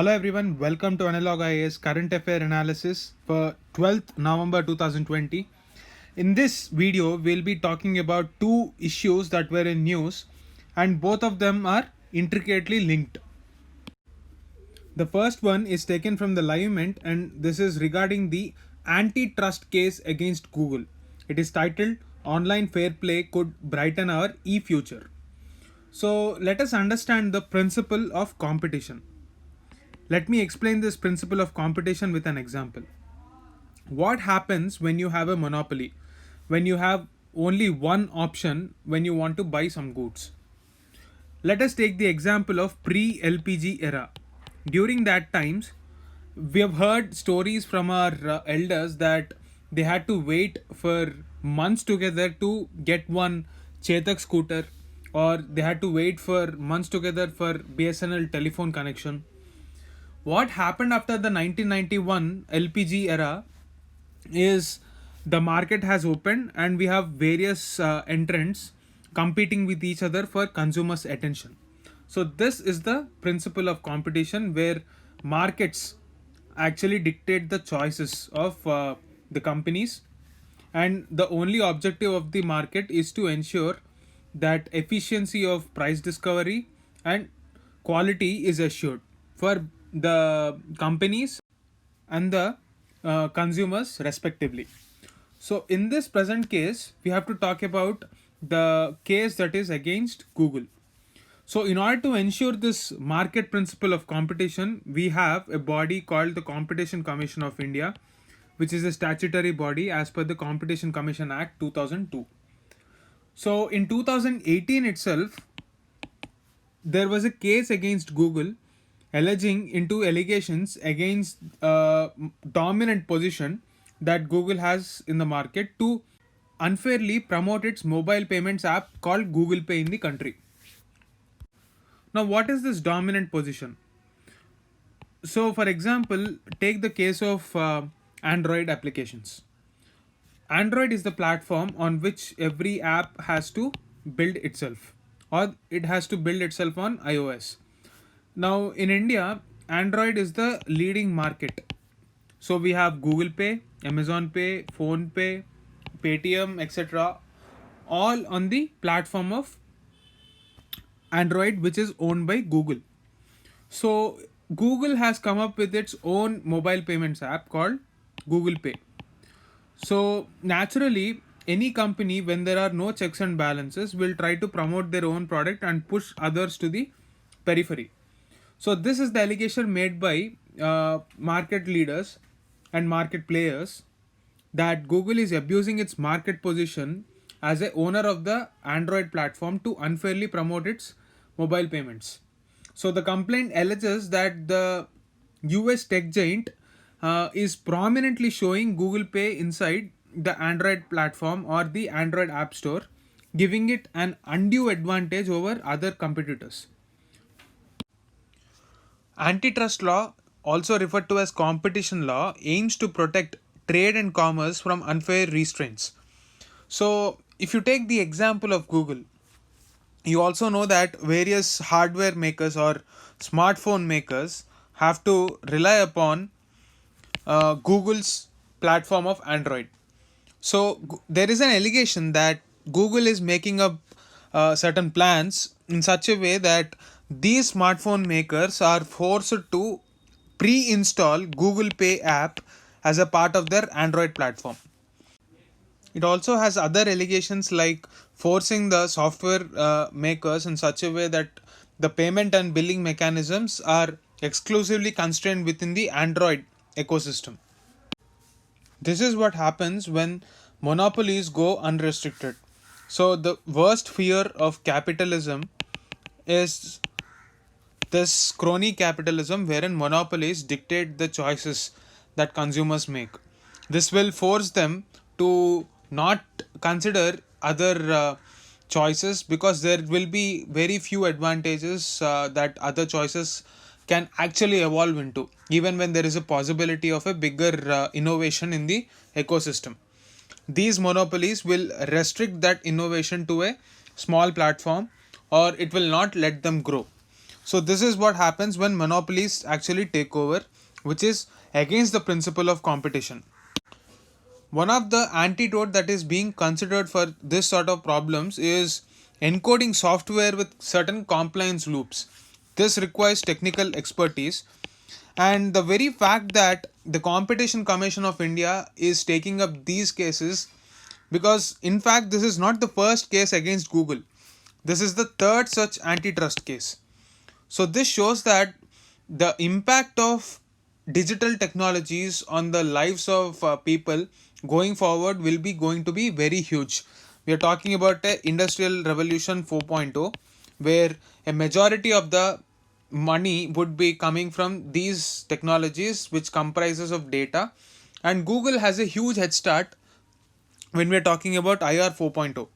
Hello everyone, welcome to Analog IAS Current Affair Analysis for 12th November 2020. In this video, we'll be talking about two issues that were in news and both of them are intricately linked. The first one is taken from the Live Mint and this is regarding the antitrust case against Google. It is titled Online Fair Play Could Brighten Our E-Future. So let us understand the principle of competition. Let me explain this principle of competition with an example. What happens when you have a monopoly? When you have only one option when you want to buy some goods. Let us take the example of pre-LPG era. During that times, we have heard stories from our elders that they had to wait for months together to get one Chetak scooter, or they had to wait for months together for BSNL telephone connection. What happened after the 1991 LPG era is the market has opened and we have various entrants competing with each other for consumers' attention. So this is the principle of competition where markets actually dictate the choices of the companies, and the only objective of the market is to ensure that efficiency of price discovery and quality is assured for the companies and the consumers respectively. So in this present case we have to talk about the case that is against Google. So in order to ensure this market principle of competition, we have a body called the Competition Commission of India, which is a statutory body as per the Competition Commission Act 2002. So in 2018 itself, there was a case against Google alleging into allegations against dominant position that Google has in the market to unfairly promote its mobile payments app called Google Pay in the country. Now, what is this dominant position? So, for example, take the case of Android applications. Android is the platform on which every app has to build itself, or it has to build itself on iOS. Now, in India, Android is the leading market. So, we have Google Pay, Amazon Pay, Phone Pay, Paytm, etc., all on the platform of Android, which is owned by Google. So, Google has come up with its own mobile payments app called Google Pay. So, naturally, any company, when there are no checks and balances, will try to promote their own product and push others to the periphery. So, this is the allegation made by market leaders and market players that Google is abusing its market position as a owner of the Android platform to unfairly promote its mobile payments. So the complaint alleges that the US tech giant is prominently showing Google Pay inside the Android platform or the Android App Store, giving it an undue advantage over other competitors. Antitrust law, also referred to as competition law, aims to protect trade and commerce from unfair restraints. So, if you take the example of Google, you also know that various hardware makers or smartphone makers have to rely upon Google's platform of Android. So there is an allegation that Google is making up certain plans in such a way that these smartphone makers are forced to pre-install Google Pay app as a part of their Android platform. It also has other allegations like forcing the software makers in such a way that the payment and billing mechanisms are exclusively constrained within the Android ecosystem. This is what happens when monopolies go unrestricted. So, the worst fear of capitalism is this crony capitalism wherein monopolies dictate the choices that consumers make. This will force them to not consider other choices because there will be very few advantages that other choices can actually evolve into, even when there is a possibility of a bigger innovation in the ecosystem. These monopolies will restrict that innovation to a small platform or it will not let them grow. So this is what happens when monopolies actually take over, which is against the principle of competition. One of the antidote that is being considered for this sort of problems is encoding software with certain compliance loops. This requires technical expertise, and the very fact that the Competition Commission of India is taking up these cases, because in fact this is not the first case against Google. This is the third such antitrust case. So this shows that the impact of digital technologies on the lives of people going forward will be going to be very huge. We are talking about a industrial revolution 4.0, where a majority of the money would be coming from these technologies which comprises of data, and Google has a huge head start when we are talking about IR 4.0.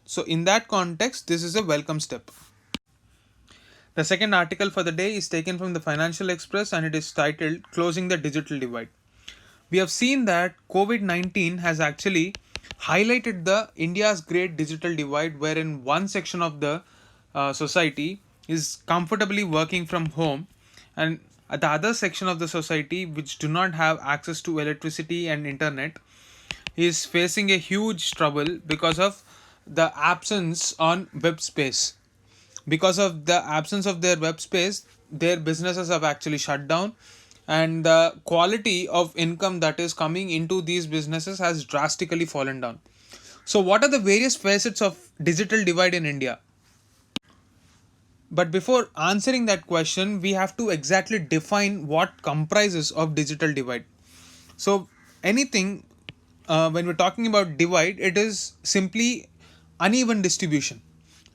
So in that context, this is a welcome step. The second article for the day is taken from the Financial Express and it is titled Closing the Digital Divide. We have seen that COVID-19 has actually highlighted the India's great digital divide, wherein one section of the society is comfortably working from home, and the other section of the society which do not have access to electricity and internet is facing a huge trouble because of the absence on web space. Because of the absence of their web space, their businesses have actually shut down, and the quality of income that is coming into these businesses has drastically fallen down. So what are the various facets of digital divide in India? But before answering that question, we have to exactly define what comprises of digital divide. So anything, when we're talking about divide, it is simply uneven distribution.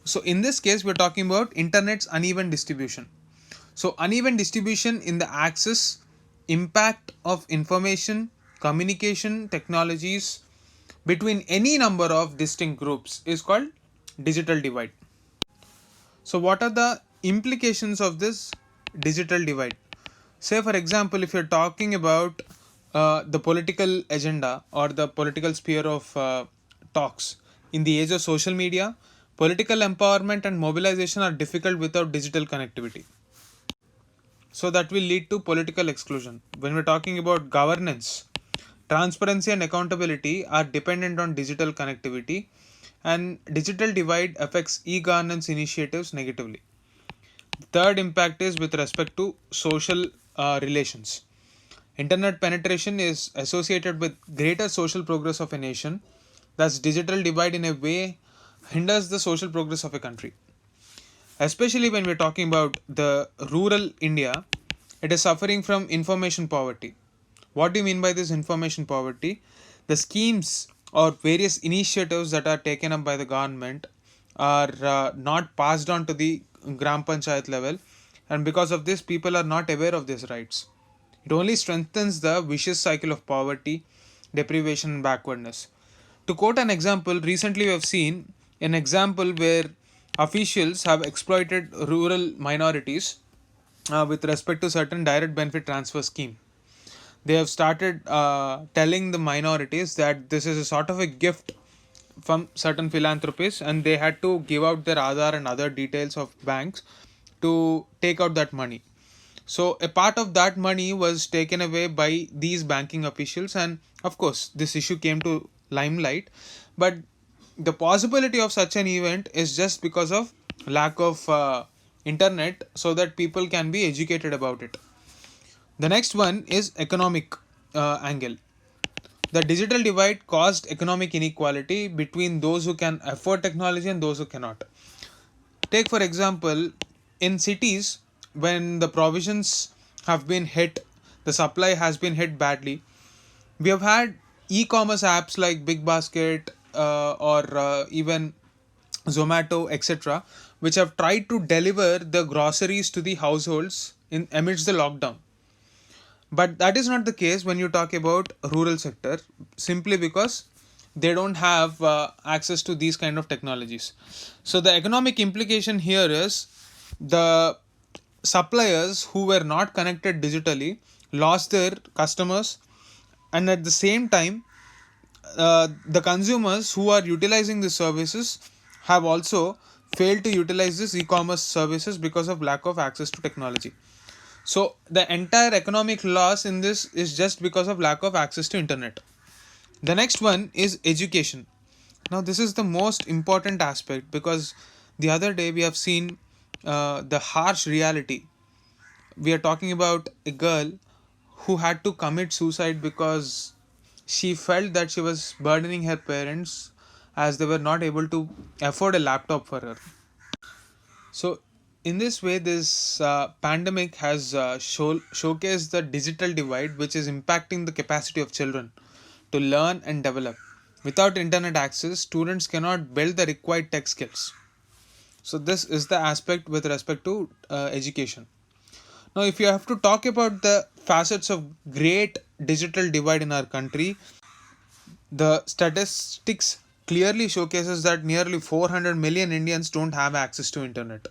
So in this case, we're talking about internet's uneven distribution. So uneven distribution in the access, impact of information, communication technologies between any number of distinct groups is called digital divide. So what are the implications of this digital divide? Say for example, if you're talking about the political agenda or the political sphere of talks in the age of social media, political empowerment and mobilization are difficult without digital connectivity. So that will lead to political exclusion. When we're talking about governance, transparency and accountability are dependent on digital connectivity, and digital divide affects e-governance initiatives negatively. Third impact is with respect to social relations. Internet penetration is associated with greater social progress of a nation. Thus, digital divide in a way hinders the social progress of a country. Especially when we're talking about the rural India, it is suffering from information poverty. What do you mean by this information poverty? The schemes or various initiatives that are taken up by the government are not passed on to the Gram Panchayat level, and because of this, people are not aware of these rights. It only strengthens the vicious cycle of poverty, deprivation, and backwardness. To quote an example, recently we have seen an example where officials have exploited rural minorities with respect to certain direct benefit transfer scheme. They have started telling the minorities that this is a sort of a gift from certain philanthropists, and they had to give out their Aadhaar and other details of banks to take out that money. So a part of that money was taken away by these banking officials, and of course this issue came to limelight. But the possibility of such an event is just because of lack of internet, so that people can be educated about it. The next one is economic angle. The digital divide caused economic inequality between those who can afford technology and those who cannot. Take for example, in cities, when the provisions have been hit, the supply has been hit badly. We have had e-commerce apps like Big Basket or even Zomato, etc., which have tried to deliver the groceries to the households in amidst the lockdown. But that is not the case when you talk about rural sector, simply because they don't have access to these kind of technologies. So the economic implication here is the suppliers who were not connected digitally lost their customers, and at the same time the consumers who are utilizing the services have also fail to utilize this e-commerce services because of lack of access to technology. So the entire economic loss in this is just because of lack of access to internet. The next one is education. Now this is the most important aspect, because the other day we have seen the harsh reality. We are talking about a girl who had to commit suicide because she felt that she was burdening her parents as they were not able to afford a laptop for her. So, in this way, this pandemic has showcased the digital divide, which is impacting the capacity of children to learn and develop. Without internet access, students cannot build the required tech skills. So, this is the aspect with respect to education. Now, if you have to talk about the facets of great digital divide in our country, the statistics clearly showcases that nearly 400 million Indians don't have access to internet.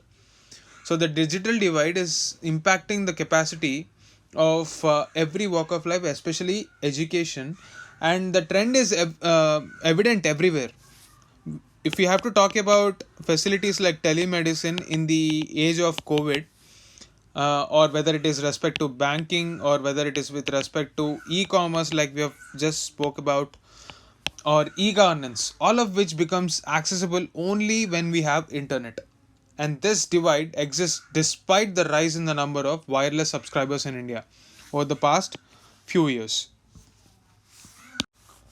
So the digital divide is impacting the capacity of every walk of life, especially education, and the trend is evident everywhere. If you have to talk about facilities like telemedicine in the age of COVID, or whether it is respect to banking, or whether it is with respect to e-commerce like we have just spoke about, or e-governance, all of which becomes accessible only when we have internet. And this divide exists despite the rise in the number of wireless subscribers in India over the past few years.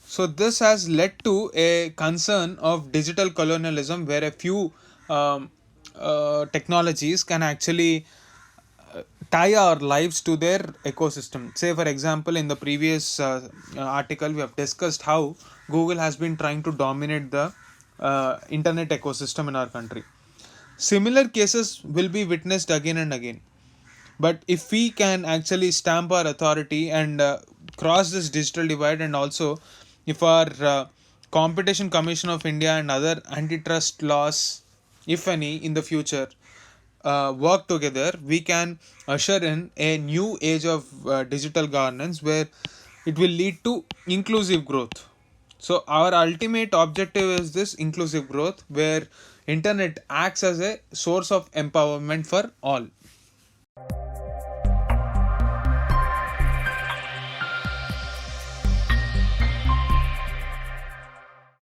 So this has led to a concern of digital colonialism, where a few technologies can actually tie our lives to their ecosystem. Say, for example, in the previous article, we have discussed how Google has been trying to dominate the internet ecosystem in our country. Similar cases will be witnessed again and again. But if we can actually stamp our authority and cross this digital divide, and also if our Competition Commission of India and other antitrust laws, if any, in the future work together, we can usher in a new age of digital governance where it will lead to inclusive growth. So our ultimate objective is this inclusive growth, where internet acts as a source of empowerment for all.